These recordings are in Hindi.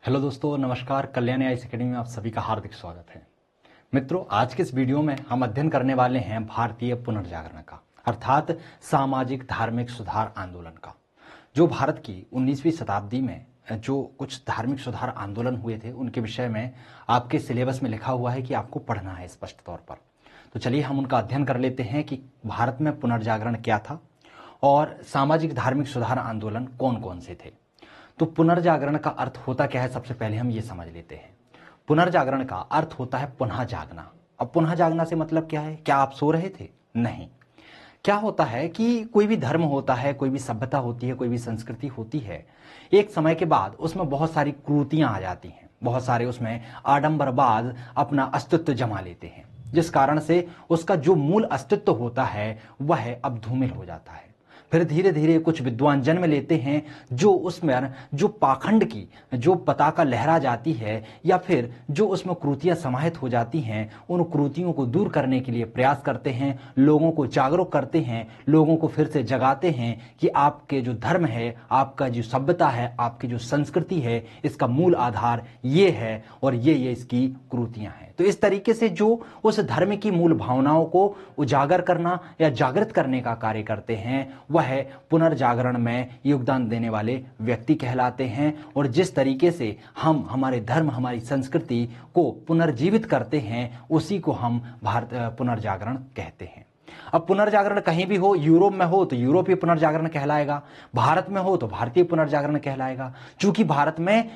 हेलो दोस्तों, नमस्कार। कल्याण आईएएस एकेडमी में आप सभी का हार्दिक स्वागत है। मित्रों, आज के इस वीडियो में हम अध्ययन करने वाले हैं भारतीय पुनर्जागरण का, अर्थात सामाजिक धार्मिक सुधार आंदोलन का। जो भारत की 19वीं शताब्दी में जो कुछ धार्मिक सुधार आंदोलन हुए थे उनके विषय में आपके सिलेबस में लिखा हुआ है कि आपको पढ़ना है स्पष्ट तौर पर। तो चलिए हम उनका अध्ययन कर लेते हैं कि भारत में पुनर्जागरण क्या था और सामाजिक धार्मिक सुधार आंदोलन कौन कौन से थे। तो पुनर्जागरण का अर्थ होता क्या है, सबसे पहले हम ये समझ लेते हैं। पुनर्जागरण का अर्थ होता है पुनः जागना। अब पुनः जागना से मतलब क्या है? क्या आप सो रहे थे? नहीं। क्या होता है कि कोई भी धर्म होता है, कोई भी सभ्यता होती है, कोई भी संस्कृति होती है, एक समय के बाद उसमें बहुत सारी क्रूतियां आ जाती हैं, बहुत सारे उसमें आडंबरवाद अपना अस्तित्व जमा लेते हैं, जिस कारण से उसका जो मूल अस्तित्व होता है वह अब धूमिल हो जाता है। फिर धीरे धीरे कुछ विद्वान जन्म लेते हैं जो उसमें जो पाखंड की जो पताका लहरा जाती है या फिर जो उसमें क्रूतियां समाहित हो जाती हैं, उन क्रूतियों को दूर करने के लिए प्रयास करते हैं, लोगों को जागरूक करते हैं, लोगों को फिर से जगाते हैं कि आपके जो धर्म है, आपका जो सभ्यता है, आपकी जो संस्कृति है, इसका मूल आधार ये है और ये इसकी क्रूतियां हैं। तो इस तरीके से जो उस धर्म की मूल भावनाओं को उजागर करना या जागृत करने का कार्य करते हैं वह पुनर्जागरण में योगदान देने वाले व्यक्ति कहलाते हैं। और जिस तरीके से हम हमारे धर्म, हमारी संस्कृति को पुनर्जीवित करते हैं उसी को हम पुनर्जागरण कहते हैं। अब पुनर्जागरण कहीं भी हो, यूरोप में हो तो यूरोपीय पुनर्जागरण कहलाएगा, भारत में हो तो भारतीय पुनर्जागरण कहलाएगा। चूंकि भारत में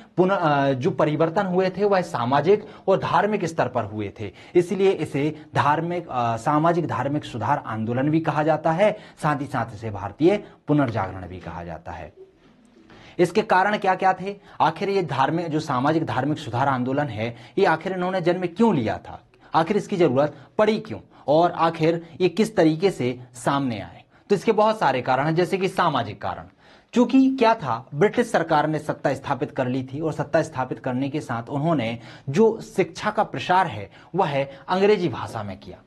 जो परिवर्तन हुए थे वह सामाजिक और धार्मिक स्तर पर हुए थे, इसलिए इसे सामाजिक धार्मिक सुधार आंदोलन भी कहा जाता है, साथ ही साथ इसे भारतीय पुनर्जागरण भी कहा जाता है। इसके कारण क्या क्या थे? आखिर ये जो सामाजिक धार्मिक सुधार आंदोलन है, ये आखिर इन्होंने जन्म क्यों लिया था, आखिर इसकी जरूरत पड़ी क्यों, और आखिर ये किस तरीके से सामने आए? तो इसके बहुत सारे कारण हैं, जैसे कि सामाजिक कारण। क्योंकि क्या था, ब्रिटिश सरकार ने सत्ता स्थापित कर ली थी और सत्ता स्थापित करने के साथ उन्होंने जो शिक्षा का प्रसार है वह अंग्रेजी भाषा में किया।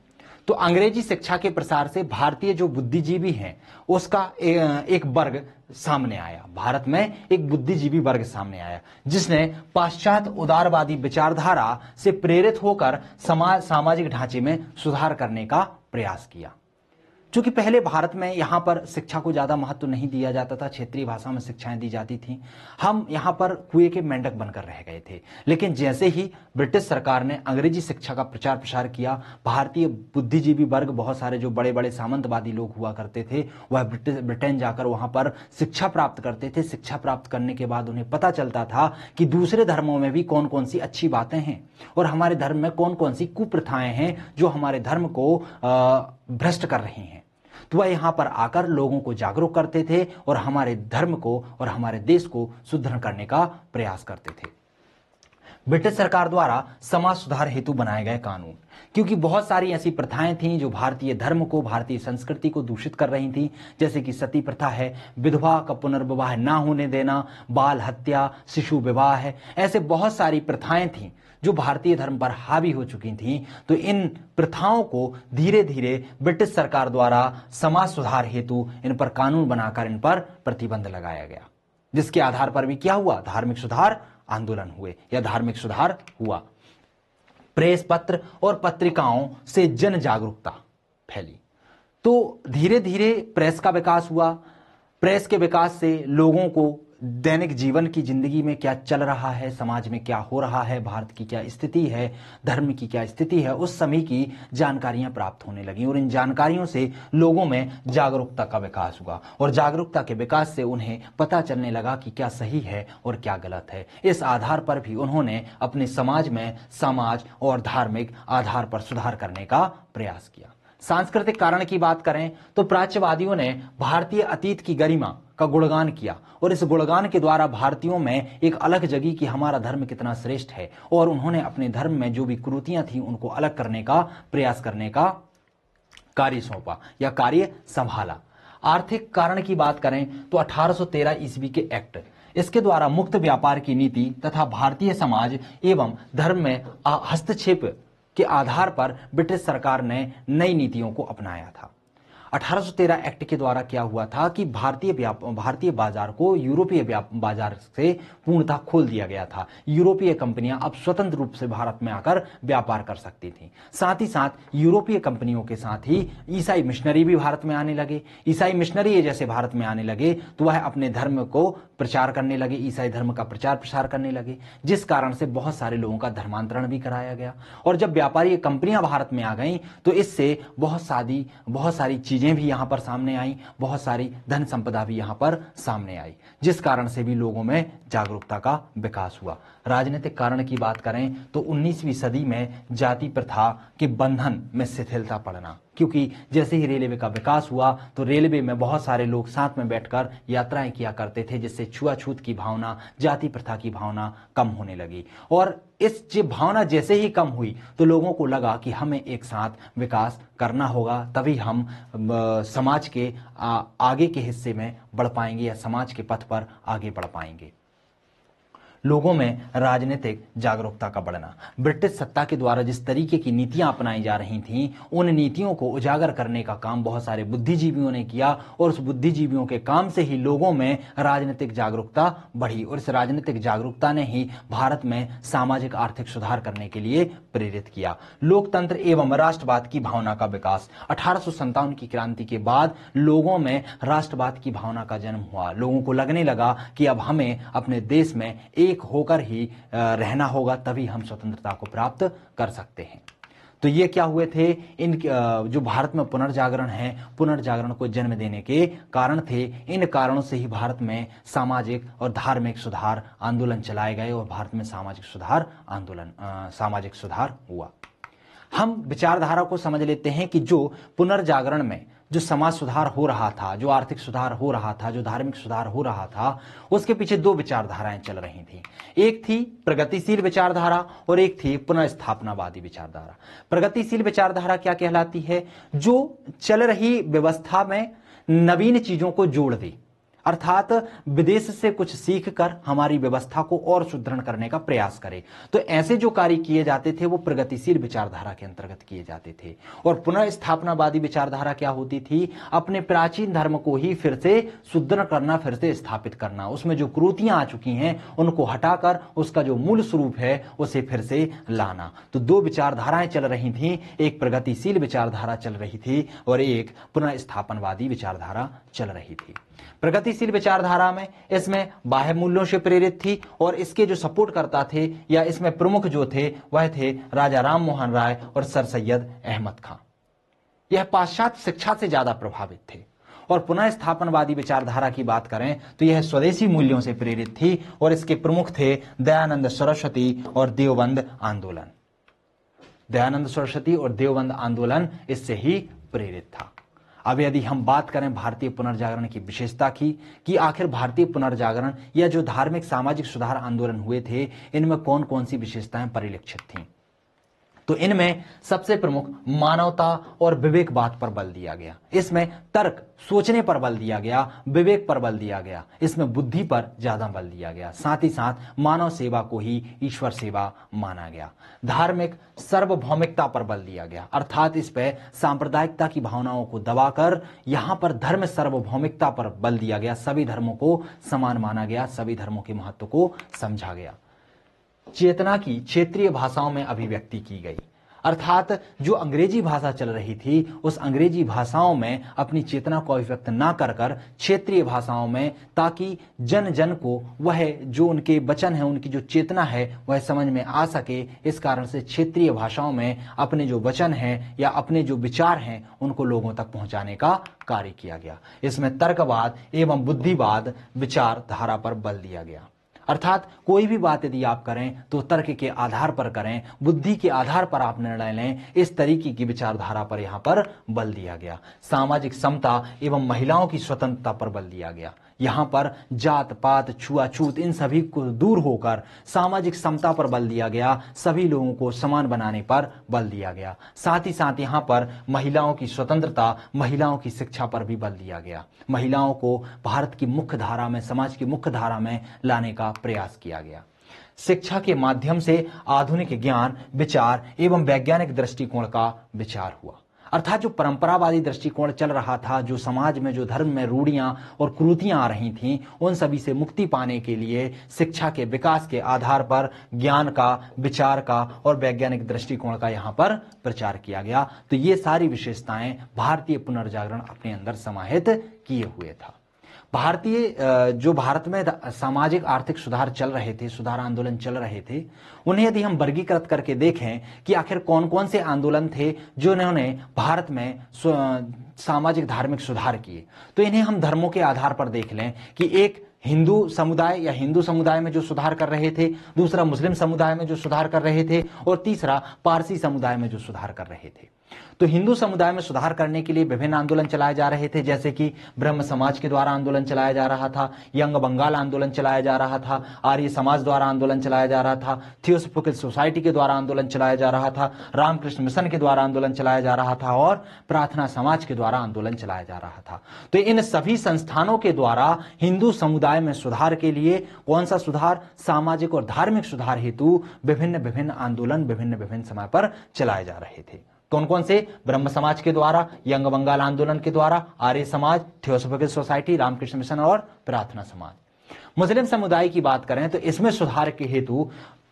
तो अंग्रेजी शिक्षा के प्रसार से भारतीय जो बुद्धिजीवी हैं उसका एक वर्ग सामने आया। भारत में एक बुद्धिजीवी वर्ग सामने आया जिसने पाश्चात्य उदारवादी विचारधारा से प्रेरित होकर सामाजिक ढांचे में सुधार करने का प्रयास किया। क्योंकि पहले भारत में यहाँ पर शिक्षा को ज़्यादा महत्व नहीं दिया जाता था, क्षेत्रीय भाषा में शिक्षाएं दी जाती थीं। हम यहाँ पर कुएं के मेंढक बनकर रह गए थे। लेकिन जैसे ही ब्रिटिश सरकार ने अंग्रेजी शिक्षा का प्रचार प्रसार किया, भारतीय बुद्धिजीवी वर्ग, बहुत सारे जो बड़े बड़े सामंतवादी लोग हुआ करते थे, वह ब्रिटेन जाकर वहाँ पर शिक्षा प्राप्त करते थे। शिक्षा प्राप्त करने के बाद उन्हें पता चलता था कि दूसरे धर्मों में भी कौन कौन सी अच्छी बातें हैं और हमारे धर्म में कौन कौन सी कुप्रथाएं हैं जो हमारे धर्म को भ्रष्ट कर रही हैं। तो वह यहाँ पर आकर लोगों को जागरूक करते थे और हमारे धर्म को और हमारे देश को सुदृढ़ करने का प्रयास करते थे। ब्रिटिश सरकार द्वारा समाज सुधार हेतु बनाए गए कानून, क्योंकि बहुत सारी ऐसी प्रथाएं थीं जो भारतीय धर्म को, भारतीय संस्कृति को दूषित कर रही थीं, जैसे कि सती प्रथा है, विधवा का पुनर्विवाह ना होने देना, बाल हत्या, शिशु विवाह है, ऐसे बहुत सारी प्रथाएं थीं जो भारतीय धर्म पर हावी हो चुकी थीं। तो इन प्रथाओं को धीरे धीरे ब्रिटिश सरकार द्वारा समाज सुधार हेतु इन पर कानून बनाकर इन पर प्रतिबंध लगाया गया, जिसके आधार पर भी क्या हुआ, धार्मिक सुधार आंदोलन हुए या धार्मिक सुधार हुआ। प्रेस पत्र और पत्रिकाओं से जन जागरूकता फैली। तो धीरे धीरे प्रेस का विकास हुआ। प्रेस के विकास से लोगों को दैनिक जीवन की जिंदगी में क्या चल रहा है, समाज में क्या हो रहा है, भारत की क्या स्थिति है, धर्म की क्या स्थिति है, उस समय की जानकारियां प्राप्त होने लगी और इन जानकारियों से लोगों में जागरूकता का विकास हुआ और जागरूकता के विकास से उन्हें पता चलने लगा कि क्या सही है और क्या गलत है। इस आधार पर भी उन्होंने अपने समाज में समाज और धार्मिक आधार पर सुधार करने का प्रयास किया। सांस्कृतिक कारण की बात करें तो प्राच्यवादियों ने भारतीय अतीत की गरिमा का गुणगान किया और इस गुणगान के द्वारा भारतीयों में एक अलग जगी कि हमारा धर्म कितना श्रेष्ठ है, और उन्होंने अपने धर्म में जो भी कुरीतियां थी उनको अलग करने का प्रयास करने का कार्य सौंपा या कार्य संभाला। आर्थिक कारण की बात करें तो 1813 ईस्वी के एक्ट, इसके द्वारा मुक्त व्यापार की नीति तथा भारतीय समाज एवं धर्म में हस्तक्षेप के आधार पर ब्रिटिश सरकार ने नई नीतियों को अपनाया था। 1813 एक्ट के द्वारा क्या हुआ था कि भारतीय बाजार को यूरोपीय बाजार से पूर्णतः खोल दिया गया था। यूरोपीय कंपनियां अब स्वतंत्र रूप से भारत में आकर व्यापार कर सकती थी। साथ ही साथ यूरोपीय कंपनियों के साथ ही ईसाई मिशनरी भी भारत में आने लगे। ईसाई मिशनरी जैसे भारत में आने लगे तो वह अपने धर्म को प्रचार करने लगे, ईसाई धर्म का प्रचार प्रसार करने लगे, जिस कारण से बहुत सारे लोगों का धर्मांतरण भी कराया गया। और जब व्यापारी कंपनियां भारत में आ गईं तो इससे बहुत सारी चीजें भी यहां पर सामने आई, बहुत सारी धन संपदा भी यहां पर सामने आई, जिस कारण से भी लोगों में जागरूकता का विकास हुआ। राजनीतिक कारण की बात करें तो 19वीं सदी में जाति प्रथा के बंधन में शिथिलता पड़ना, क्योंकि जैसे ही रेलवे का विकास हुआ तो रेलवे में बहुत सारे लोग साथ में बैठकर यात्राएं किया करते थे, जिससे छुआछूत की भावना, जाति प्रथा की भावना कम होने लगी। और इस भावना जैसे ही कम हुई तो लोगों को लगा कि हमें एक साथ विकास करना होगा, तभी हम समाज के आगे के हिस्से में बढ़ पाएंगे या समाज के पथ पर आगे बढ़ पाएंगे। लोगों में राजनीतिक जागरूकता का बढ़ना, ब्रिटिश सत्ता के द्वारा जिस तरीके की नीतियां अपनाई जा रही थीं, उन नीतियों को उजागर करने का काम बहुत सारे बुद्धिजीवियों ने किया और उस बुद्धिजीवियों के काम से ही लोगों में राजनीतिक जागरूकता बढ़ी और इस राजनीतिक जागरूकता ने ही भारत में सामाजिक आर्थिक सुधार करने के लिए प्रेरित किया। लोकतंत्र एवं राष्ट्रवाद की भावना का विकास, 1857 की क्रांति के बाद लोगों में राष्ट्रवाद की भावना का जन्म हुआ। लोगों को लगने लगा कि अब हमें अपने देश में एक होकर ही रहना होगा, तभी हम स्वतंत्रता को प्राप्त कर सकते हैं। तो ये क्या हुए थे, इन जो भारत में पुनर्जागरण है, पुनर्जागरण को जन्म देने के कारण थे। इन कारणों से ही भारत में सामाजिक और धार्मिक सुधार आंदोलन चलाए गए और भारत में सामाजिक सुधार हुआ। हम विचारधारा को समझ लेते हैं कि जो पुनर्जागरण में जो समाज सुधार हो रहा था, जो आर्थिक सुधार हो रहा था, जो धार्मिक सुधार हो रहा था, उसके पीछे दो विचारधाराएं चल रही थी। एक थी प्रगतिशील विचारधारा और एक थी पुनर्स्थापनावादी विचारधारा। प्रगतिशील विचारधारा क्या कहलाती है? जो चल रही व्यवस्था में नवीन चीजों को जोड़ दे, अर्थात विदेश से कुछ सीखकर हमारी व्यवस्था को और सुदृढ़ करने का प्रयास करे। तो ऐसे जो कार्य किए जाते थे वो प्रगतिशील विचारधारा के अंतर्गत किए जाते थे। और पुनर्स्थापनावादी विचारधारा क्या होती थी? अपने प्राचीन धर्म को ही फिर से सुदृढ़ करना, फिर से स्थापित करना, उसमें जो कुरीतियां आ चुकी हैं उनको हटाकर उसका जो मूल स्वरूप है उसे फिर से लाना। तो दो विचारधाराएं चल रही थी, एक प्रगतिशील विचारधारा चल रही थी और एक पुनर्स्थापनवादी विचारधारा चल रही थी। प्रगतिशील विचारधारा में इसमें बाह्य मूल्यों से प्रेरित थी और इसके जो सपोर्ट करता थे या इसमें प्रमुख जो थे वह थे राजा राम मोहन राय और सर सैयद अहमद खां। यह पाश्चात्य शिक्षा से ज्यादा प्रभावित थे। और पुनर्स्थापनवादी विचारधारा की बात करें तो यह स्वदेशी मूल्यों से प्रेरित थी और इसके प्रमुख थे दयानंद सरस्वती और देवबंद आंदोलन। दयानंद सरस्वती और देवबंद आंदोलन इससे ही प्रेरित था। अब यदि हम बात करें भारतीय पुनर्जागरण की विशेषता की कि आखिर भारतीय पुनर्जागरण या जो धार्मिक सामाजिक सुधार आंदोलन हुए थे इनमें कौन कौन सी विशेषताएं परिलक्षित थीं, तो इनमें सबसे प्रमुख मानवता और विवेकवाद पर बल दिया गया। इसमें तर्क सोचने पर बल दिया गया, विवेक पर बल दिया गया, इसमें बुद्धि पर ज्यादा बल दिया गया। साथ ही साथ मानव सेवा को ही ईश्वर सेवा माना गया। धार्मिक सार्वभौमिकता पर बल दिया गया, अर्थात इस पे सांप्रदायिकता की भावनाओं को दबाकर यहां पर धर्म सार्वभौमिकता पर बल दिया गया। सभी धर्मों को समान माना गया, सभी धर्मों के महत्व को समझा गया। चेतना की क्षेत्रीय भाषाओं में अभिव्यक्ति की गई, अर्थात जो अंग्रेजी भाषा चल रही थी उस अंग्रेजी भाषाओं में अपनी चेतना को अभिव्यक्त ना कर क्षेत्रीय भाषाओं में, ताकि जन जन को वह जो उनके वचन है, उनकी जो चेतना है वह समझ में आ सके। इस कारण से क्षेत्रीय भाषाओं में अपने जो वचन हैं या अपने जो विचार हैं उनको लोगों तक पहुंचाने का कार्य किया गया। इसमें तर्कवाद एवं बुद्धिवाद विचारधारा पर बल दिया गया, अर्थात कोई भी बात यदि आप करें तो तर्क के आधार पर करें, बुद्धि के आधार पर आप निर्णय लें। इस तरीके की विचारधारा पर यहां पर बल दिया गया। सामाजिक समता एवं महिलाओं की स्वतंत्रता पर बल दिया गया। यहां पर जात पात छुआछूत इन सभी को दूर होकर सामाजिक समता पर बल दिया गया, सभी लोगों को समान बनाने पर बल दिया गया। साथ ही साथ यहां पर महिलाओं की स्वतंत्रता, महिलाओं की शिक्षा पर भी बल दिया गया। महिलाओं को भारत की मुख्य धारा में, समाज की मुख्य धारा में लाने का प्रयास किया गया। शिक्षा के माध्यम से आधुनिक ज्ञान, विचार एवं वैज्ञानिक दृष्टिकोण का विचार हुआ। अर्थात जो परंपरावादी दृष्टिकोण चल रहा था, जो समाज में जो धर्म में रूढ़ियां और कुरीतियां आ रही थीं, उन सभी से मुक्ति पाने के लिए शिक्षा के विकास के आधार पर ज्ञान का, विचार का और वैज्ञानिक दृष्टिकोण का यहाँ पर प्रचार किया गया। तो ये सारी विशेषताएं भारतीय पुनर्जागरण अपने अंदर समाहित किए हुए था। जो भारत में सामाजिक आर्थिक सुधार चल रहे थे, सुधार आंदोलन चल रहे थे, उन्हें यदि हम वर्गीकृत करके देखें कि आखिर कौन कौन से आंदोलन थे जो इन्होंने भारत में सामाजिक धार्मिक सुधार किए, तो इन्हें हम धर्मों के आधार पर देख लें कि एक हिंदू समुदाय या हिंदू समुदाय में जो सुधार कर रहे थे, दूसरा मुस्लिम समुदाय में जो सुधार कर रहे थे और तीसरा पारसी समुदाय में जो सुधार कर रहे थे। तो हिंदू समुदाय में सुधार करने के लिए विभिन्न आंदोलन चलाए जा रहे थे, जैसे कि ब्रह्म समाज के द्वारा आंदोलन चलाया जा रहा था, यंग बंगाल आंदोलन चलाया जा रहा था, आर्य समाज द्वारा आंदोलन चलाया जा रहा था, थियोसॉफिकल सोसाइटी के द्वारा आंदोलन चलाया जा रहा था, रामकृष्ण मिशन के द्वारा आंदोलन चलाया जा रहा था और प्रार्थना समाज के द्वारा आंदोलन चलाया जा रहा था। तो इन सभी संस्थानों के द्वारा हिंदू समुदाय में सुधार के लिए कौन सा सुधार, सामाजिक और धार्मिक सुधार हेतु विभिन्न आंदोलन विभिन्न समय पर चलाए जा रहे थे। कौन कौन से? ब्रह्म समाज के द्वारा, यंग बंगाल आंदोलन के द्वारा, Arya Samaj, theosophical society, Ramakrishna mission और प्रार्थना समाज। मुस्लिम समुदाय की बात करें तो इसमें सुधार के हेतु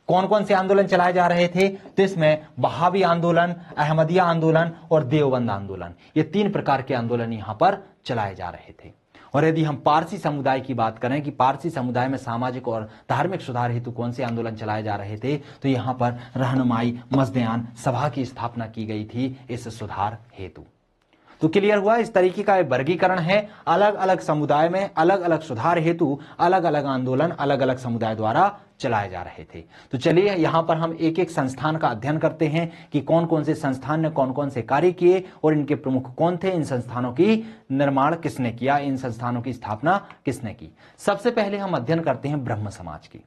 कौन कौन से आंदोलन चलाए जा रहे थे? तो इसमें वहाबी आंदोलन, अहमदिया आंदोलन और देवबंद आंदोलन, ये 3 प्रकार के आंदोलन यहां पर चलाए जा रहे थे। और यदि हम पारसी समुदाय की बात करें कि पारसी समुदाय में सामाजिक और धार्मिक सुधार हेतु कौन से आंदोलन चलाए जा रहे थे, तो यहां पर रहनुमाई मजदयान सभा की स्थापना की गई थी इस सुधार हेतु। तो क्लियर हुआ? इस तरीके का वर्गीकरण है। अलग अलग समुदाय में अलग अलग सुधार हेतु अलग अलग आंदोलन अलग अलग समुदाय द्वारा चलाए जा रहे थे। तो चलिए यहां पर हम एक एक संस्थान का अध्ययन करते हैं कि कौन कौन से संस्थान ने कौन कौन से कार्य किए और इनके प्रमुख कौन थे, इन संस्थानों की निर्माण किसने किया, इन संस्थानों की स्थापना किसने की। सबसे पहले हम अध्ययन करते हैं ब्रह्म समाज की।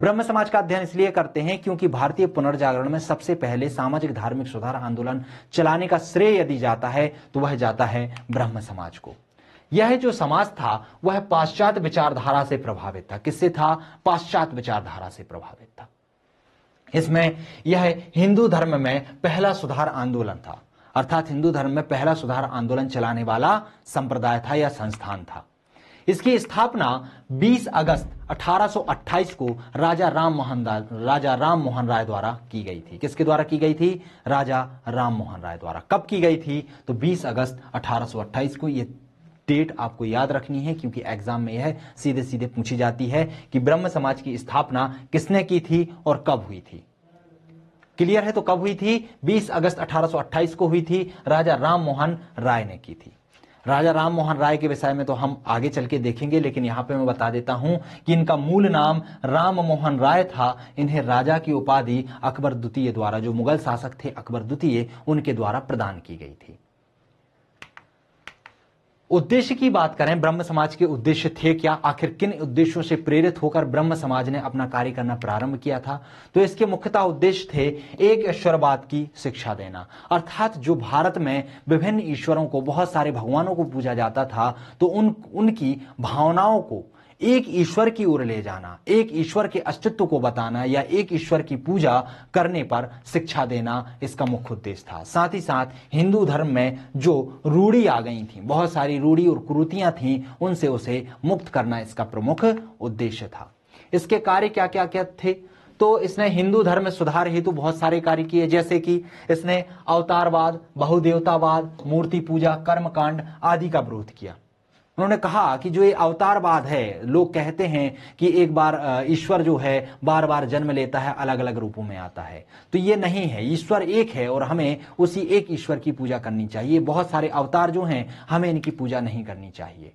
ब्रह्म समाज का अध्ययन इसलिए करते हैं क्योंकि भारतीय पुनर्जागरण में सबसे पहले सामाजिक धार्मिक सुधार आंदोलन चलाने का श्रेय यदि जाता है तो वह जाता है ब्रह्म समाज को। यह जो समाज था वह पाश्चात्य विचारधारा से प्रभावित था। किससे था? पाश्चात्य विचारधारा से प्रभावित था। इसमें यह हिंदू धर्म में पहला सुधार आंदोलन था, अर्थात हिंदू धर्म में पहला सुधार आंदोलन चलाने वाला संप्रदाय था या संस्थान था। इसकी स्थापना 20 अगस्त 1828 को राजा राम मोहन राय द्वारा की गई थी। किसके द्वारा की गई थी? राजा राम मोहन राय द्वारा। कब की गई थी? तो 20 अगस्त 1828 को। ये डेट आपको याद रखनी है क्योंकि एग्जाम में यह सीधे सीधे पूछी जाती है कि ब्रह्म समाज की स्थापना किसने की थी और कब हुई थी। क्लियर है? तो कब हुई थी? 20 अगस्त 1828 को हुई थी, राजा राम मोहन राय ने की थी। राजा राम मोहन राय के विषय में तो हम आगे चल के देखेंगे, लेकिन यहां पे मैं बता देता हूं कि इनका मूल नाम राम मोहन राय था। इन्हें राजा की उपाधि अकबर द्वितीय द्वारा, जो मुगल शासक थे अकबर द्वितीय, उनके द्वारा प्रदान की गई थी। उद्देश्य की बात करें, ब्रह्म समाज के उद्देश्य थे क्या? आखिर किन उद्देश्यों से प्रेरित होकर ब्रह्म समाज ने अपना कार्य करना प्रारंभ किया था? तो इसके मुख्यतः उद्देश्य थे एक ईश्वरवाद की शिक्षा देना, अर्थात जो भारत में विभिन्न ईश्वरों को, बहुत सारे भगवानों को पूजा जाता था, तो उनकी भावनाओं को एक ईश्वर की ओर ले जाना, एक ईश्वर के अस्तित्व को बताना या एक ईश्वर की पूजा करने पर शिक्षा देना इसका मुख्य उद्देश्य था। साथ ही साथ हिंदू धर्म में जो रूढ़ी आ गई थी, बहुत सारी रूढ़ी और कुरीतियां थीं, उनसे उसे मुक्त करना इसका प्रमुख उद्देश्य था। इसके कार्य क्या क्या क्या थे? तो इसने हिंदू धर्म में सुधार हेतु बहुत सारे कार्य किए, जैसे कि इसने अवतारवाद, बहुदेवतावाद, मूर्ति पूजा, कर्मकांड आदि का विरोध किया। उन्होंने कहा कि जो ये अवतारवाद है, लोग कहते हैं कि एक बार ईश्वर जो है बार बार जन्म लेता है, अलग अलग रूपों में आता है, तो ये नहीं है। ईश्वर एक है और हमें उसी एक ईश्वर की पूजा करनी चाहिए। बहुत सारे अवतार जो हैं, हमें इनकी पूजा नहीं करनी चाहिए।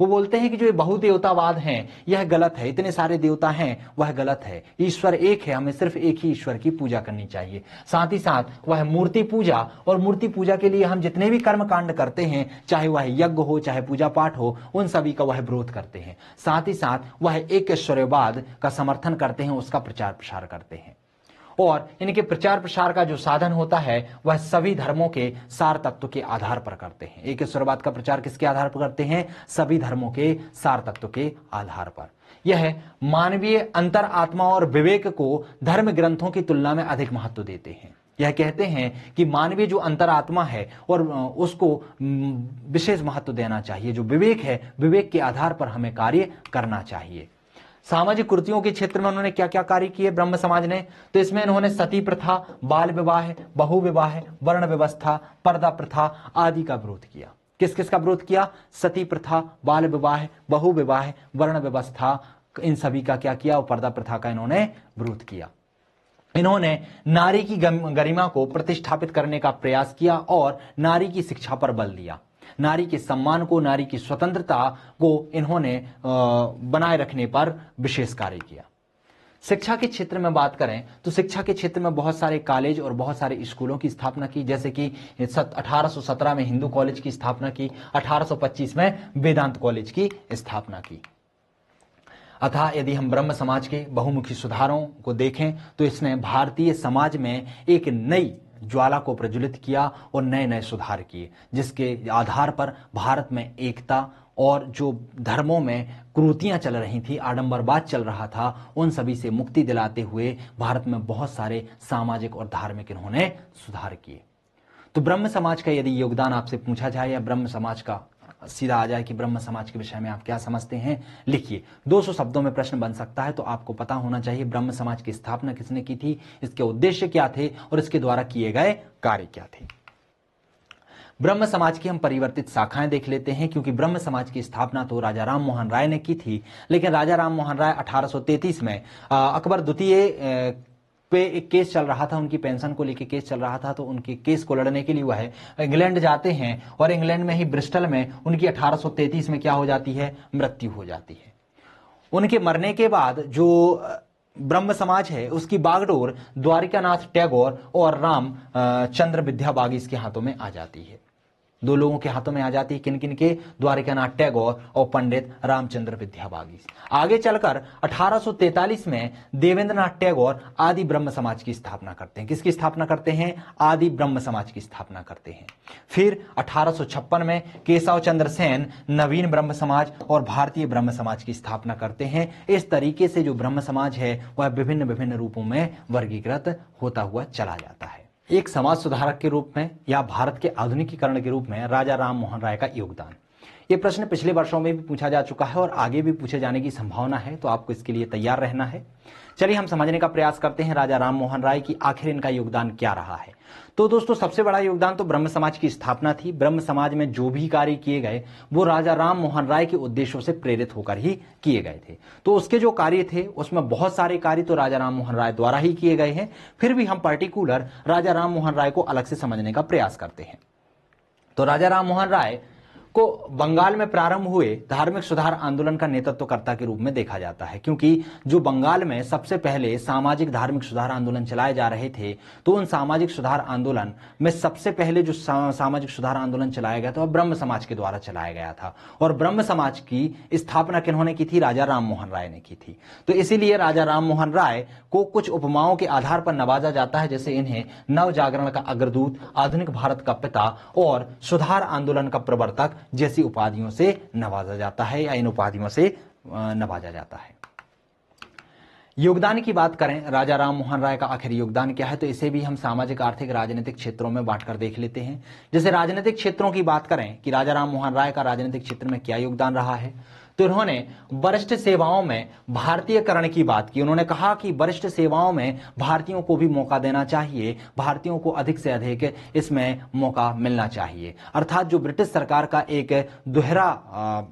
वो बोलते हैं कि जो ये बहुदेवतावाद है यह गलत है, इतने सारे देवता हैं वह गलत है, ईश्वर एक है, हमें सिर्फ एक ही ईश्वर की पूजा करनी चाहिए। साथ ही साथ वह मूर्ति पूजा, और मूर्ति पूजा के लिए हम जितने भी कर्म कांड करते हैं, चाहे वह यज्ञ हो चाहे पूजा पाठ हो, उन सभी का वह विरोध करते हैं। साथ ही साथ वह एक ईश्वरवाद का समर्थन करते हैं, उसका प्रचार प्रसार करते हैं। और इनके प्रचार प्रसार का जो साधन होता है वह सभी धर्मों के सार तत्व के आधार पर करते हैं। एक ईश्वरवाद का प्रचार किसके आधार पर करते हैं? सभी धर्मों के सार तत्व के आधार पर। यह मानवीय अंतर आत्मा और विवेक को धर्म ग्रंथों की तुलना में अधिक महत्व देते हैं। यह कहते हैं कि मानवीय जो अंतरात्मा है और उसको विशेष महत्व देना चाहिए। जो विवेक है, विवेक के आधार पर हमें कार्य करना चाहिए। सामाजिक कुरीतियों के क्षेत्र में उन्होंने क्या क्या कार्य किए ब्रह्म समाज ने? तो इसमें इन्होंने सती प्रथा, बाल विवाह, बहु विवाह, वर्ण व्यवस्था, पर्दा प्रथा आदि का विरोध किया। किस किस का विरोध किया? सती प्रथा, बाल विवाह, बहु विवाह, वर्ण व्यवस्था, इन सभी का क्या किया? और पर्दा प्रथा का इन्होंने विरोध किया। इन्होंने नारी की गरिमा को प्रतिष्ठापित करने का प्रयास किया और नारी की शिक्षा पर बल दिया। नारी के सम्मान को, नारी की स्वतंत्रता को इन्होंने बनाए रखने पर विशेष कार्य किया। शिक्षा के क्षेत्र में बात करें तो शिक्षा के क्षेत्र में बहुत सारे कॉलेज और बहुत सारे स्कूलों की स्थापना की, जैसे कि 1817 में हिंदू कॉलेज की स्थापना की, 1825 में वेदांत कॉलेज की स्थापना की। अतः यदि हम ब्रह्म समाज के बहुमुखी सुधारों को देखें तो इसने भारतीय समाज में एक नई ज्वाला को प्रज्वलित किया और नए नए सुधार किए, जिसके आधार पर भारत में एकता और जो धर्मों में कुरीतियां चल रही थी, आडंबरवाद चल रहा था, उन सभी से मुक्ति दिलाते हुए भारत में बहुत सारे सामाजिक और धार्मिक इन्होंने सुधार किए। तो ब्रह्म समाज का यदि योगदान आपसे पूछा जाए या ब्रह्म समाज का सीधा आ जाए कि ब्रह्म समाज के विषय में आप क्या समझते हैं, लिखिए। 200 शब्दों में प्रश्न बन सकता है, तो आपको पता होना चाहिए ब्रह्म समाज की स्थापना किसने की थी, इसके उद्देश्य क्या थे और इसके द्वारा किए गए कार्य क्या थे। ब्रह्म समाज की हम परिवर्तित शाखाएं देख लेते हैं, क्योंकि ब्रह्म समाज की स्थापना तो राजा राम मोहन राय ने की थी, लेकिन राजा राम मोहन राय 1833 में अकबर द्वितीय पे एक केस चल रहा था, उनकी पेंशन को लेकर केस चल रहा था, तो उनके केस को लड़ने के लिए वह इंग्लैंड जाते हैं और इंग्लैंड में ही ब्रिस्टल में उनकी 1833 में क्या हो जाती है? मृत्यु हो जाती है। उनके मरने के बाद जो ब्रह्म समाज है उसकी बागडोर द्वारिकानाथ टैगोर और राम चंद्र विद्याबागी इसके हाथों में आ जाती है। दो लोगों के हाथों में आ जाती है। किन किन के? द्वारिकानाथ टैगोर और पंडित रामचंद्र विद्याबागी। आगे चलकर 1843 में देवेंद्रनाथ टैगोर आदि ब्रह्म समाज की स्थापना करते हैं। किसकी स्थापना करते हैं? आदि ब्रह्म समाज की स्थापना करते हैं। फिर 1856 में केशव चंद्र सेन नवीन ब्रह्म समाज और भारतीय ब्रह्म समाज की स्थापना करते हैं। इस तरीके से जो ब्रह्म समाज है वह विभिन्न विभिन्न रूपों में वर्गीकृत होता हुआ चला जाता है। एक समाज सुधारक के रूप में या भारत के आधुनिकीकरण के रूप में राजा राम मोहन राय का योगदान, ये प्रश्न पिछले वर्षों में भी पूछा जा चुका है और आगे भी पूछे जाने की संभावना है, तो आपको इसके लिए तैयार रहना है। चलिए हम समझने का प्रयास करते हैं राजा राम मोहन राय की आखिर इनका योगदान क्या रहा है। तो दोस्तों सबसे बड़ा योगदान तो ब्रह्म समाज की स्थापना थी। ब्रह्म समाज में जो भी कार्य किए गए वो राजा राम मोहन राय के उद्देश्यों से प्रेरित होकर ही किए गए थे। तो उसके जो कार्य थे उसमें बहुत सारे कार्य तो राजा राम मोहन राय द्वारा ही किए गए हैं, फिर भी हम पर्टिकुलर राजा राम मोहन राय को अलग से समझने का प्रयास करते हैं। तो राजा राम मोहन राय को बंगाल में प्रारंभ हुए धार्मिक सुधार आंदोलन का नेतृत्वकर्ता के रूप में देखा जाता है, क्योंकि जो बंगाल में सबसे पहले सामाजिक धार्मिक सुधार आंदोलन चलाए जा रहे थे, तो उन सामाजिक सुधार आंदोलन में सबसे पहले जो सामाजिक सुधार आंदोलन चलाया गया था वह ब्रह्म समाज के द्वारा चलाया गया था। और ब्रह्म समाज की स्थापना किन्होंने की थी? राजा राम मोहन राय ने की थी। तो इसीलिए राजा राम मोहन राय को कुछ उपमाओं के आधार पर नवाजा जाता है, जैसे इन्हें नव जागरण का अग्रदूत, आधुनिक भारत का पिता और सुधार आंदोलन का प्रवर्तक जैसी उपाधियों से नवाजा जाता है या इन उपाधियों से नवाजा जाता है। योगदान की बात करें, राजा राम मोहन राय का आखिर योगदान क्या है, तो इसे भी हम सामाजिक, आर्थिक, राजनीतिक क्षेत्रों में बांटकर देख लेते हैं। जैसे राजनीतिक क्षेत्रों की बात करें कि राजा राम मोहन राय का राजनीतिक क्षेत्र में क्या योगदान रहा है, तो इन्होंने वरिष्ठ सेवाओं में भारतीयकरण की बात की। उन्होंने कहा कि वरिष्ठ सेवाओं में भारतीयों को भी मौका देना चाहिए, भारतीयों को अधिक से अधिक इसमें मौका मिलना चाहिए। अर्थात जो ब्रिटिश सरकार का एक दोहरा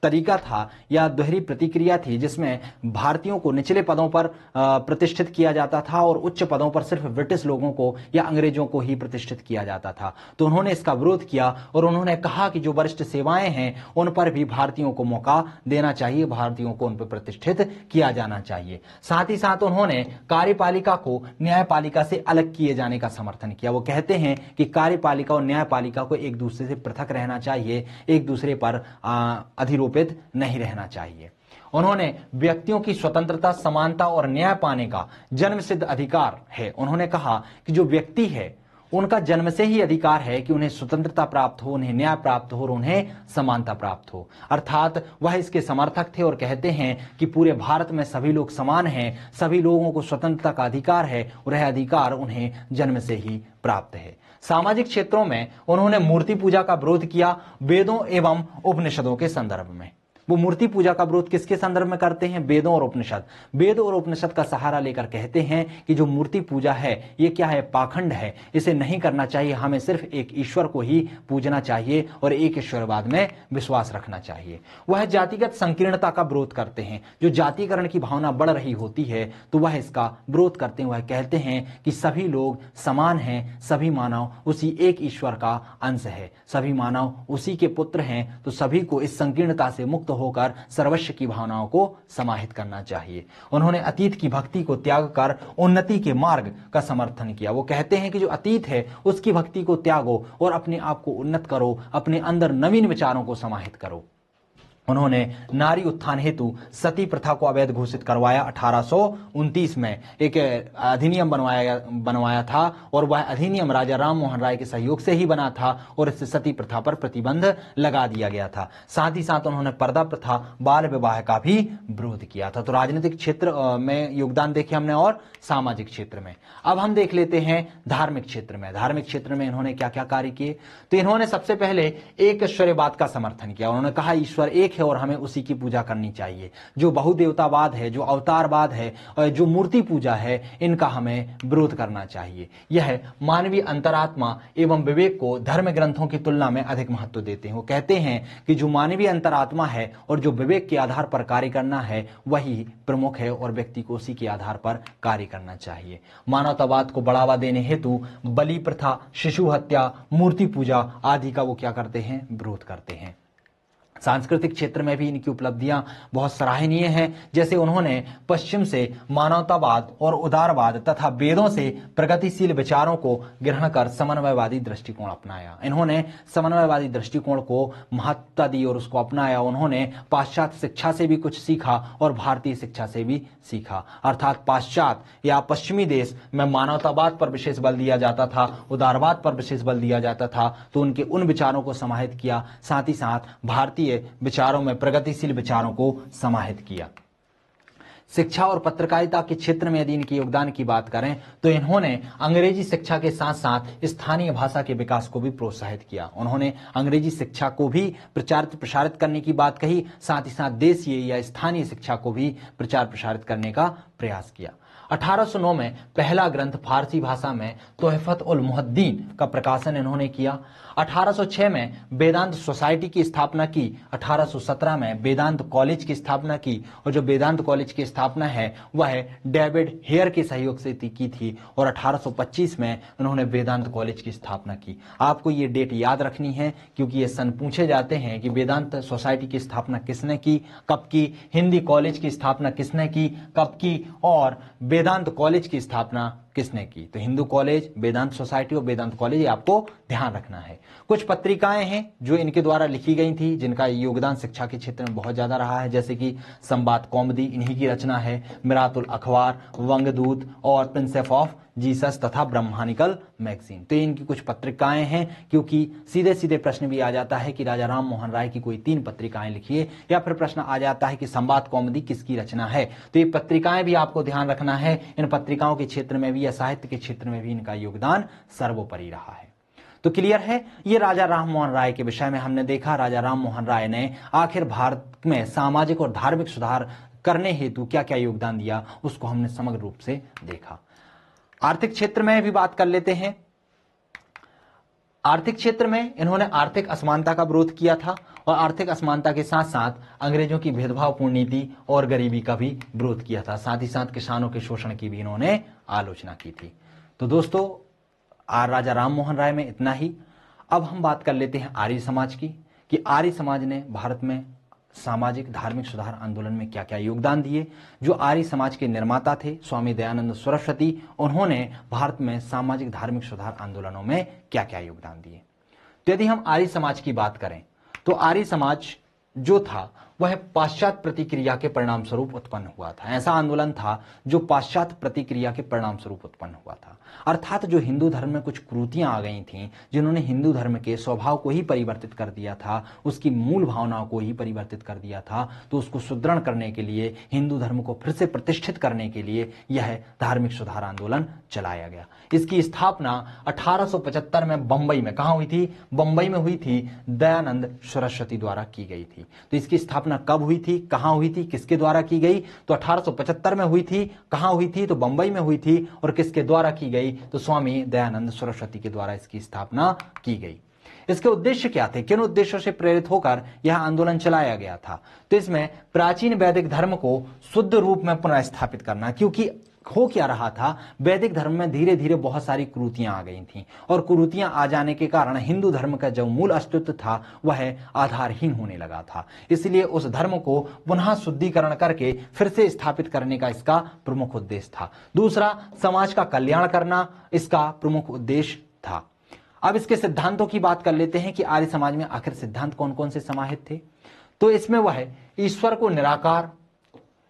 तरीका था या दोहरी प्रतिक्रिया थी, जिसमें भारतीयों को निचले पदों पर प्रतिष्ठित किया जाता था और उच्च पदों पर सिर्फ ब्रिटिश लोगों को या अंग्रेजों को ही प्रतिष्ठित किया जाता था। तो उन्होंने इसका विरोध किया और उन्होंने कहा कि जो वरिष्ठ सेवाएं हैं उन पर भी भारतीयों को मौका देना चाहिए, भारतीयों को उन पर प्रतिष्ठित किया जाना चाहिए। साथ ही साथ उन्होंने कार्यपालिका को न्यायपालिका से अलग किए जाने का समर्थन किया। वो कहते हैं कि कार्यपालिका और न्यायपालिका को एक दूसरे से पृथक रहना चाहिए, एक दूसरे पर अधिरोपित नहीं रहना चाहिए। उन्होंने व्यक्तियों की स्वतंत्रता, समानता और न्याय पाने का जन्मसिद्ध अधिकार है। उन्होंने कहा कि जो व्यक्ति है उनका जन्म से ही अधिकार है कि उन्हें स्वतंत्रता प्राप्त हो, उन्हें न्याय प्राप्त हो और उन्हें समानता प्राप्त हो। अर्थात वह इसके समर्थक थे और कहते हैं कि पूरे भारत में सभी लोग समान हैं, सभी लोगों को स्वतंत्रता का अधिकार है और यह अधिकार उन्हें जन्म से ही प्राप्त है। सामाजिक क्षेत्रों में उन्होंने मूर्ति पूजा का विरोध किया, वेदों एवं उपनिषदों के संदर्भ में। वो मूर्ति पूजा का विरोध किसके संदर्भ में करते हैं? वेदों और उपनिषद। वेद और उपनिषद का सहारा लेकर कहते हैं कि जो मूर्ति पूजा है ये क्या है? पाखंड है, इसे नहीं करना चाहिए। हमें सिर्फ एक ईश्वर को ही पूजना चाहिए और एक ईश्वरवाद में विश्वास रखना चाहिए। वह जातिगत संकीर्णता का विरोध करते हैं। जो जातिकरण की भावना बढ़ रही होती है तो वह इसका विरोध करते हैं। वह कहते हैं कि सभी लोग समान हैं, सभी मानव उसी एक ईश्वर का अंश है, सभी मानव उसी के पुत्र हैं, तो सभी को इस संकीर्णता से मुक्त होकर सर्वस्व की भावनाओं को समाहित करना चाहिए। उन्होंने अतीत की भक्ति को त्याग कर उन्नति के मार्ग का समर्थन किया। वो कहते हैं कि जो अतीत है उसकी भक्ति को त्यागो और अपने आप को उन्नत करो, अपने अंदर नवीन विचारों को समाहित करो। उन्होंने नारी उत्थान हेतु सती प्रथा को अवैध घोषित करवाया। 1829 में एक अधिनियम बनवाया था और वह अधिनियम राजा राम मोहन राय के सहयोग से ही बना था और इससे सती प्रथा पर प्रतिबंध लगा दिया गया था। साथ ही साथ उन्होंने पर्दा प्रथा, बाल विवाह का भी विरोध किया था। तो राजनीतिक क्षेत्र में योगदान देखे हमने और सामाजिक क्षेत्र में। अब हम देख लेते हैं धार्मिक क्षेत्र में। धार्मिक क्षेत्र में इन्होंने क्या क्या कार्य किए? तो इन्होंने सबसे पहले एक ईश्वरवाद का समर्थन किया। उन्होंने कहा ईश्वर एक है और हमें उसी की पूजा करनी चाहिए। जो बहुदेवतावाद है, जो अवतारवाद है और जो मूर्ति पूजा है, इनका हमें विरोध करना चाहिए। यह मानवीय अंतरात्मा एवं विवेक को धर्म ग्रंथों की तुलना में अधिक महत्व देते हैं। वो कहते हैं कि जो मानवीय अंतरात्मा है और जो विवेक के आधार पर कार्य करना है वही प्रमुख है और व्यक्ति को उसी के आधार पर कार्य करना चाहिए। मानवतावाद को बढ़ावा देने हेतु बलि प्रथा, शिशु हत्या, मूर्ति पूजा आदि का वो क्या करते हैं? विरोध करते हैं। सांस्कृतिक क्षेत्र में भी इनकी उपलब्धियां बहुत सराहनीय हैं। जैसे उन्होंने पश्चिम से मानवतावाद और उदारवाद तथा वेदों से प्रगतिशील विचारों को ग्रहण कर समन्वयवादी दृष्टिकोण अपनाया। इन्होंने समन्वयवादी दृष्टिकोण को महत्ता दी और उसको अपनाया। उन्होंने पाश्चात्य शिक्षा से भी कुछ सीखा और भारतीय शिक्षा से भी सीखा। अर्थात पाश्चात्य या पश्चिमी देश में मानवतावाद पर विशेष बल दिया जाता था, उदारवाद पर विशेष बल दिया जाता था, तो उनके उन विचारों को समाहित किया। साथ ही साथ भारतीय विचारों में प्रगतिशील विचारों को समाहित किया। शिक्षा और पत्रकारिता के क्षेत्र में यदि इनके योगदान की बात करें तो इन्होंने अंग्रेजी शिक्षा के साथ साथ स्थानीय भाषा के विकास को भी प्रोत्साहित किया। उन्होंने अंग्रेजी शिक्षा को भी प्रचारित प्रसारित करने की बात कही, साथ ही साथ देशीय या स्थानीय शिक्षा को भी प्रचार प्रसारित करने का प्रयास किया। 1809 में पहला ग्रंथ फारसी भाषा में तोहफत उल मुहद्दीन का प्रकाशन इन्होंने किया। 1806 में वेदांत सोसाइटी की स्थापना की। 1817 में वेदांत कॉलेज की स्थापना की और जो वेदांत कॉलेज की स्थापना है वह डेविड हेयर के सहयोग से की थी और 1825 में उन्होंने वेदांत कॉलेज की स्थापना की। आपको ये डेट याद रखनी है क्योंकि ये सन पूछे जाते हैं कि वेदांत सोसाइटी की स्थापना किसने की, कब की, हिंदी कॉलेज की स्थापना किसने की, कब की, और वेदांत कॉलेज की स्थापना किसने की। तो हिंदू कॉलेज, वेदांत सोसाइटी और वेदांत कॉलेज, ये आपको ध्यान रखना है। कुछ पत्रिकाएं हैं जो इनके द्वारा लिखी गई थी जिनका योगदान शिक्षा के क्षेत्र में बहुत ज्यादा रहा है, जैसे कि संवाद कौमुदी इन्हीं की रचना है, मिरातुल अखबार, वंगदूत और प्रिंसेप ऑफ जीसस तथा ब्रह्मानिकल मैगजीन। तो इनकी कुछ पत्रिकाएं हैं, क्योंकि सीधे सीधे प्रश्न भी आ जाता है कि राजा राम मोहन राय की कोई 3 पत्रिकाएं लिखिए, या फिर प्रश्न आ जाता है कि संवाद कौमुदी किसकी रचना है। तो ये पत्रिकाएं भी आपको ध्यान रखना है। इन पत्रिकाओं के क्षेत्र में भी या साहित्य के क्षेत्र में भी इनका योगदान सर्वोपरि रहा है। तो क्लियर है, ये राजा राम मोहन राय के विषय में हमने देखा। राजा राम मोहन राय ने आखिर भारत में सामाजिक और धार्मिक सुधार करने हेतु क्या क्या योगदान दिया, उसको हमने समग्र रूप से देखा। आर्थिक क्षेत्र में भी बात कर लेते हैं। आर्थिक क्षेत्र में इन्होंने आर्थिक असमानता का विरोध किया था और आर्थिक असमानता के साथ साथ अंग्रेजों की भेदभावपूर्ण नीति और गरीबी का भी विरोध किया था। साथ ही साथ किसानों के शोषण की भी इन्होंने आलोचना की थी। तो दोस्तों, राजा राम मोहन राय में इतना ही। अब हम बात कर लेते हैं आर्य समाज की, कि आर्य समाज ने भारत में सामाजिक धार्मिक सुधार आंदोलन में क्या क्या योगदान दिए। जो आर्य समाज के निर्माता थे स्वामी दयानंद सरस्वती, उन्होंने भारत में सामाजिक धार्मिक सुधार आंदोलनों में क्या क्या योगदान दिए। तो यदि हम आर्य समाज की बात करें तो आर्य समाज जो था वह पाश्चात्य प्रतिक्रिया के परिणाम स्वरूप उत्पन्न हुआ था। ऐसा आंदोलन था जो पाश्चात्य प्रतिक्रिया के परिणाम स्वरूप उत्पन्न हुआ था। अर्थात जो हिंदू धर्म में कुछ कुरीतियां आ गई थीं, जिन्होंने हिंदू धर्म के स्वभाव को ही परिवर्तित कर दिया था, उसकी मूल भावनाओं को ही परिवर्तित कर दिया था, तो उसको सुदृढ़ करने के लिए, हिंदू धर्म को फिर से प्रतिष्ठित करने के लिए यह धार्मिक सुधार आंदोलन चलाया गया। इसकी स्थापना 1875 में बंबई में कहां हुई थी? बंबई में हुई थी, दयानंद सरस्वती द्वारा की गई थी। तो इसकी स्थापना कब हुई थी, कहां हुई थी, किसके द्वारा की गई? तो 1875 में हुई थी। कहां हुई थी? तो बंबई में हुई थी। और किसके द्वारा की गई? तो स्वामी दयानंद सरस्वती के द्वारा इसकी स्थापना की गई। इसके उद्देश्य क्या थे? किन उद्देश्यों से प्रेरित होकर यह आंदोलन चलाया गया था? तो इसमें प्राचीन वैदिक धर्म को शुद्ध रूप में पुनः स्थापित करना, क्योंकि हो क्या रहा था, वैदिक धर्म में धीरे धीरे बहुत सारी कुरीतियां आ गई थीं, और कुरीतियां आ जाने के कारण हिंदू धर्म का जो मूल अस्तित्व था वह आधारहीन होने लगा था। इसलिए उस धर्म को पुनः शुद्धिकरण करके फिर से स्थापित करने का इसका प्रमुख उद्देश्य था। दूसरा, समाज का कल्याण करना इसका प्रमुख उद्देश्य था। अब इसके सिद्धांतों की बात कर लेते हैं कि आर्य समाज में आखिर सिद्धांत कौन कौन से समाहित थे। तो इसमें वह ईश्वर को निराकार,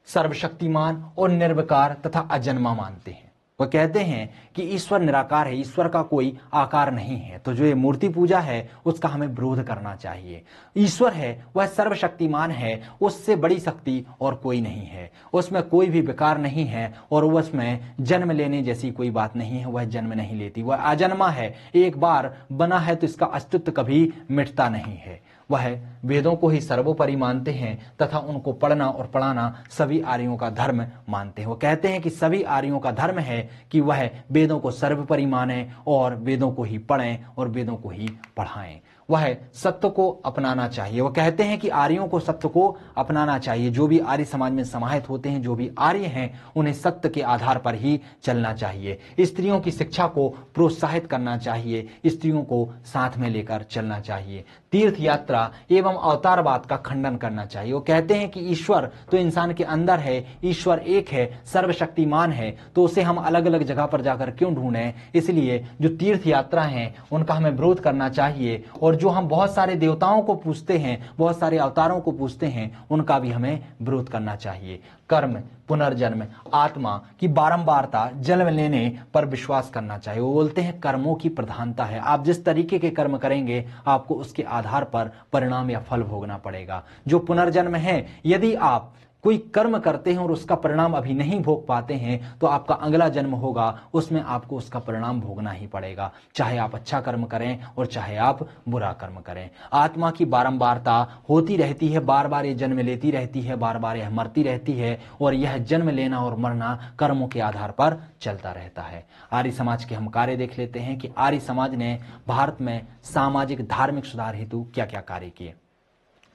सर्वशक्तिमान और निर्विकार तथा अजन्मा मानते हैं। वह कहते हैं कि ईश्वर निराकार है, ईश्वर का कोई आकार नहीं है, तो जो ये मूर्ति पूजा है उसका हमें विरोध करना चाहिए। ईश्वर है वह सर्वशक्तिमान है, उससे बड़ी शक्ति और कोई नहीं है, उसमें कोई भी विकार नहीं है, और उसमें जन्म लेने जैसी कोई बात नहीं है, वह जन्म नहीं लेती, वह अजन्मा है, एक बार बना है तो इसका अस्तित्व कभी मिटता नहीं है। वह वेदों को ही सर्वोपरि मानते हैं तथा उनको पढ़ना और पढ़ाना सभी आर्यों का धर्म मानते हैं। वो कहते हैं कि सभी आर्यों का धर्म है कि वह वेदों को सर्वोपरि माने और वेदों को ही पढ़ें और वेदों को ही पढ़ाएं। वह सत्य को अपनाना चाहिए। वो कहते हैं कि आर्यों को सत्य को अपनाना चाहिए। जो भी आर्य समाज में समाहित होते हैं, जो भी आर्य हैं, उन्हें सत्य के आधार पर ही चलना चाहिए। स्त्रियों की शिक्षा को प्रोत्साहित करना चाहिए, स्त्रियों को साथ में लेकर चलना चाहिए। तीर्थ यात्रा एवं अवतारवाद का खंडन करना चाहिए। वो कहते हैं कि ईश्वर तो इंसान के अंदर है, ईश्वर एक है, सर्वशक्तिमान है, तो उसे हम अलग अलग जगह पर जाकर क्यों ढूंढें। इसलिए जो तीर्थ यात्रा है उनका हमें विरोध करना चाहिए, और जो हम बहुत सारे देवताओं को पूजते हैं, बहुत सारे अवतारों को पूजते हैं, उनका भी हमें विरोध करना चाहिए। कर्म, पुनर्जन्म, आत्मा की बारंबारता, जन्म लेने पर विश्वास करना चाहिए। वो बोलते हैं कर्मों की प्रधानता है, आप जिस तरीके के कर्म करेंगे आपको उसके आधार पर परिणाम या फल भोगना पड़ेगा। जो पुनर्जन्म है, यदि आप कोई कर्म करते हैं और उसका परिणाम अभी नहीं भोग पाते हैं तो आपका अगला जन्म होगा, उसमें आपको उसका परिणाम भोगना ही पड़ेगा, चाहे आप अच्छा कर्म करें और चाहे आप बुरा कर्म करें। आत्मा की बारंबारता होती रहती है, बार बार ये जन्म लेती रहती है, बार बार यह मरती रहती है, और यह जन्म लेना और मरना कर्मों के आधार पर चलता रहता है। आर्य समाज के हम कार्य देख लेते हैं कि आर्य समाज ने भारत में सामाजिक धार्मिक सुधार हेतु क्या क्या कार्य किए।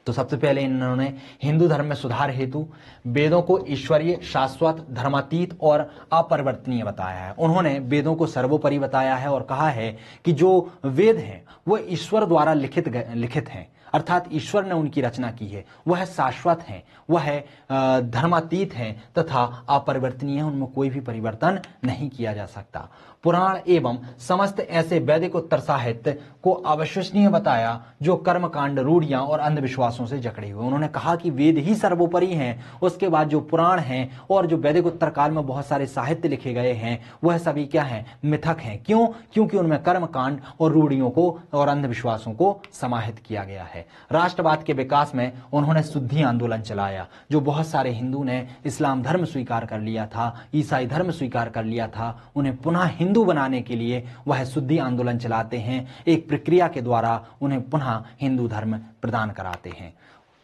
तो सबसे पहले इन्होंने हिंदू धर्म में सुधार हेतु वेदों को ईश्वरीय, शाश्वत, धर्मातीत और अपरिवर्तनीय बताया है। उन्होंने वेदों को सर्वोपरि बताया है और कहा है कि जो वेद हैं वो ईश्वर द्वारा लिखित हैं, अर्थात ईश्वर ने उनकी रचना की है, वह शाश्वत हैं, वह धर्मातीत हैं तथा अपरिवर्तनीय, उनमें कोई भी परिवर्तन नहीं किया जा सकता। पुराण एवं समस्त ऐसे वैदिक उत्तर साहित्य को अविश्वसनीय बताया जो कर्मकांड, रूढ़ियां और अंधविश्वासों से जकड़े हुए। उन्होंने कहा कि वेद ही सर्वोपरि हैं, उसके बाद जो पुराण हैं और जो वैदिक उत्तर काल में बहुत सारे साहित्य लिखे गए हैं वह सभी क्या हैं? मिथक हैं। क्यों? क्योंकि उनमें कर्मकांड और रूढ़ियों को और अंधविश्वासों को समाहित किया गया है। राष्ट्रवाद के विकास में उन्होंने शुद्धि आंदोलन चलाया। जो बहुत सारे हिंदू ने इस्लाम धर्म स्वीकार कर लिया था, ईसाई धर्म स्वीकार कर लिया था, उन्हें पुनः हिंदू बनाने के लिए वह शुद्धि आंदोलन चलाते हैं। एक प्रक्रिया के द्वारा उन्हें पुनः हिंदू धर्म प्रदान कराते हैं।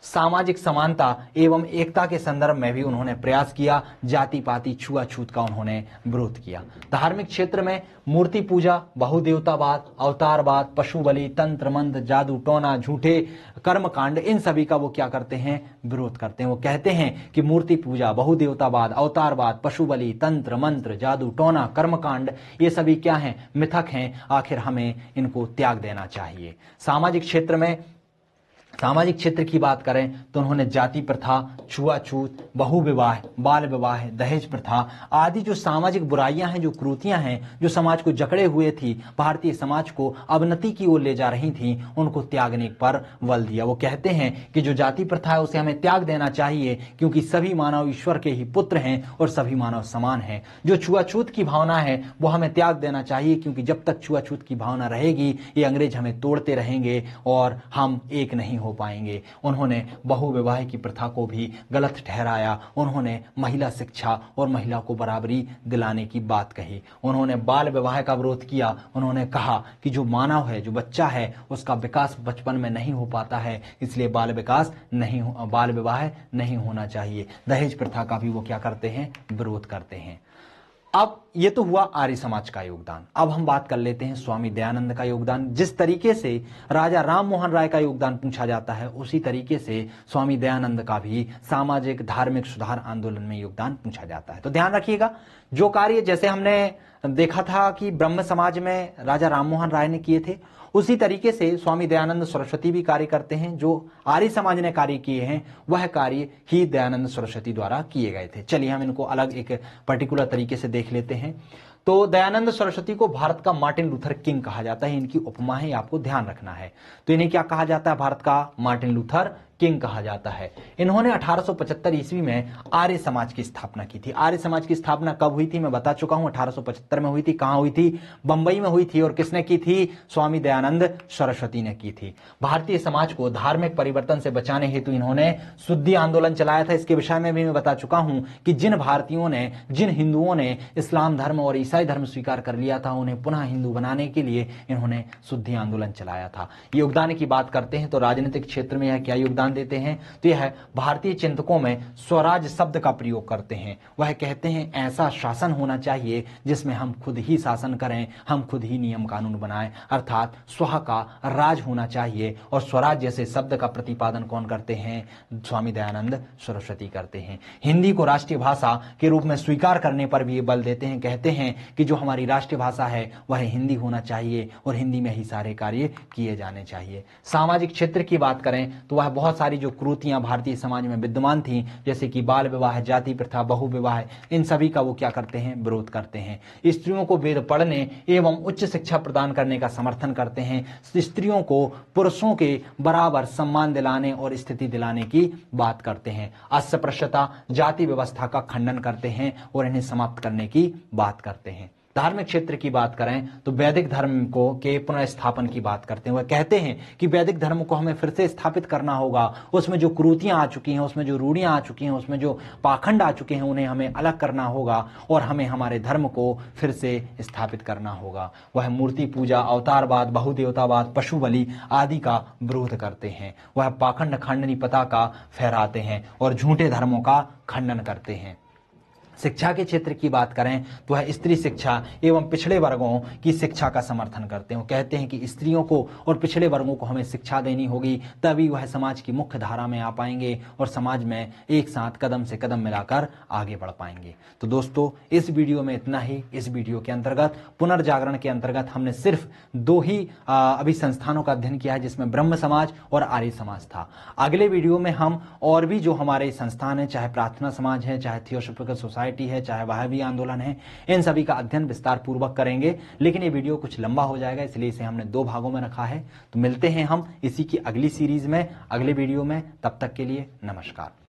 सामाजिक समानता एवं एकता के संदर्भ में भी उन्होंने प्रयास किया। जाति पाति छुआछूत का उन्होंने विरोध किया। धार्मिक क्षेत्र में मूर्ति पूजा, बहुदेवतावाद, अवतारवाद, पशु बलि, तंत्र मंत्र, जादू टोना, झूठे कर्मकांड, इन सभी का वो क्या करते हैं? विरोध करते हैं। वो कहते हैं कि मूर्ति पूजा, बहुदेवतावाद, अवतारवाद, पशु बलि, तंत्र मंत्र, जादू टोना, कर्मकांड, ये सभी क्या हैं? मिथक हैं। आखिर हमें इनको त्याग देना चाहिए। सामाजिक क्षेत्र में सामाजिक क्षेत्र की बात करें तो उन्होंने जाति प्रथा, छुआछूत, बहु विवाह, बाल विवाह, दहेज प्रथा आदि जो सामाजिक बुराइयां हैं, जो कुरीतियां हैं, जो समाज को जकड़े हुए थी, भारतीय समाज को अवनति की ओर ले जा रही थी, उनको त्यागने पर बल दिया। वो कहते हैं कि जो जाति प्रथा है उसे हमें त्याग देना चाहिए, क्योंकि सभी मानव ईश्वर के ही पुत्र हैं और सभी मानव समान हैं। जो छुआछूत की भावना है वो हमें त्याग देना चाहिए, क्योंकि जब तक छुआछूत की भावना रहेगी ये अंग्रेज हमें तोड़ते रहेंगे और हम एक नहीं हो पाएंगे। उन्होंने बहुविवाह की प्रथा को भी गलत ठहराया। उन्होंने महिला शिक्षा और महिला को बराबरी दिलाने की बात कही। उन्होंने बाल विवाह का विरोध किया। उन्होंने कहा कि जो मानव है, जो बच्चा है, उसका विकास बचपन में नहीं हो पाता है, इसलिए बाल विवाह नहीं होना चाहिए। दहेज प्रथा का भी वो क्या करते हैं, विरोध करते हैं। अब ये तो हुआ आर्य समाज का योगदान। अब हम बात कर लेते हैं स्वामी दयानंद का योगदान। जिस तरीके से राजा राम मोहन राय का योगदान पूछा जाता है, उसी तरीके से स्वामी दयानंद का भी सामाजिक धार्मिक सुधार आंदोलन में योगदान पूछा जाता है। तो ध्यान रखिएगा, जो कार्य जैसे हमने देखा था कि ब्रह्म समाज में राजा राम मोहन राय ने किए थे, उसी तरीके से स्वामी दयानंद सरस्वती भी कार्य करते हैं। जो आर्य समाज ने कार्य किए हैं वह कार्य ही दयानंद सरस्वती द्वारा किए गए थे। चलिए हम इनको अलग एक पर्टिकुलर तरीके से देख लेते हैं। तो दयानंद सरस्वती को भारत का मार्टिन लूथर किंग कहा जाता है। इनकी उपमा है, आपको ध्यान रखना है। तो इन्हें क्या कहा जाता है, भारत का मार्टिन लूथर किंग कहा जाता है। इन्होंने 1875 ईस्वी में आर्य समाज की स्थापना की थी। आर्य समाज की स्थापना कब हुई थी मैं बता चुका हूं, 1875 में हुई थी। कहां हुई थी, बंबई में हुई थी। और किसने की थी, स्वामी दयानंद सरस्वती ने की थी। भारतीय समाज को धार्मिक परिवर्तन से बचाने हेतु इन्होंने शुद्धि आंदोलन चलाया था। इसके विषय में भी मैं बता चुका हूं कि जिन भारतीयों ने, जिन हिंदुओं ने इस्लाम धर्म और ईसाई धर्म स्वीकार कर लिया था, उन्हें पुनः हिंदू बनाने के लिए इन्होंने शुद्धि आंदोलन चलाया था। योगदान की बात करते हैं तो राजनीतिक क्षेत्र में यह क्या योगदान देते हैं, तो यह भारतीय चिंतकों में स्वराज शब्द का प्रयोग करते हैं। वह कहते हैं ऐसा शासन होना चाहिए जिसमें हम खुद ही शासन करें, हम खुद ही नियम कानून बनाएं, अर्थात स्व का राज होना चाहिए। और स्वराज जैसे शब्द का प्रतिपादन कौन करते हैं, स्वामी दयानंद सरस्वती करते हैं। हिंदी को राष्ट्रीय भाषा के रूप में स्वीकार करने पर भी ये बल देते हैं। कहते हैं कि जो हमारी राष्ट्रीय भाषा है वह हिंदी होना चाहिए और हिंदी में ही सारे कार्य किए जाने चाहिए। सामाजिक क्षेत्र की बात करें तो वह बहुत सारी जो कुरीतियां भारतीय समाज में विद्यमान थी, जैसे कि बाल विवाह, जाति प्रथा, बहु विवाह, इन सभी का वो क्या करते हैं, विरोध करते हैं। स्त्रियों को वेद पढ़ने एवं उच्च शिक्षा प्रदान करने का समर्थन करते हैं। स्त्रियों को पुरुषों के बराबर सम्मान दिलाने और स्थिति दिलाने की बात करते हैं। अस्पृश्यता, जाति व्यवस्था का खंडन करते हैं और इन्हें समाप्त करने की बात करते हैं। धार्मिक क्षेत्र की बात करें तो वैदिक धर्म को के पुनर्स्थापन की बात करते हैं। वह कहते हैं कि वैदिक धर्म को हमें फिर से स्थापित करना होगा। उसमें जो कुरीतियां आ चुकी हैं, उसमें जो रूढ़ियां आ चुकी हैं, उसमें जो पाखंड आ चुके हैं, उन्हें हमें अलग करना होगा और हमें हमारे धर्म को फिर से स्थापित करना होगा। वह मूर्ति पूजा, अवतारवाद, बहुदेवतावाद, पशु बलि आदि का विरोध करते हैं। वह पाखंड खंडनी पताका फहराते हैं और झूठे धर्मों का खंडन करते हैं। शिक्षा के क्षेत्र की बात करें तो वह स्त्री शिक्षा एवं पिछड़े वर्गों की शिक्षा का समर्थन करते हैं। वो कहते हैं कि स्त्रियों को और पिछड़े वर्गों को हमें शिक्षा देनी होगी, तभी वह समाज की मुख्य धारा में आ पाएंगे और समाज में एक साथ कदम से कदम मिलाकर आगे बढ़ पाएंगे। तो दोस्तों, इस वीडियो में इतना ही। इस वीडियो के अंतर्गत पुनर्जागरण के अंतर्गत हमने सिर्फ दो ही अभी संस्थानों का अध्ययन किया है, जिसमें ब्रह्म समाज और आर्य समाज था। अगले वीडियो में हम और भी जो हमारे संस्थान है, चाहे प्रार्थना समाज है, चाहे थियोसॉफिकल सोसाइटी है, चाहे वहाबी आंदोलन है, इन सभी का अध्ययन विस्तार पूर्वक करेंगे। लेकिन ये वीडियो कुछ लंबा हो जाएगा, इसलिए इसे हमने दो भागों में रखा है। तो मिलते हैं हम इसी की अगली सीरीज में, अगले वीडियो में। तब तक के लिए नमस्कार।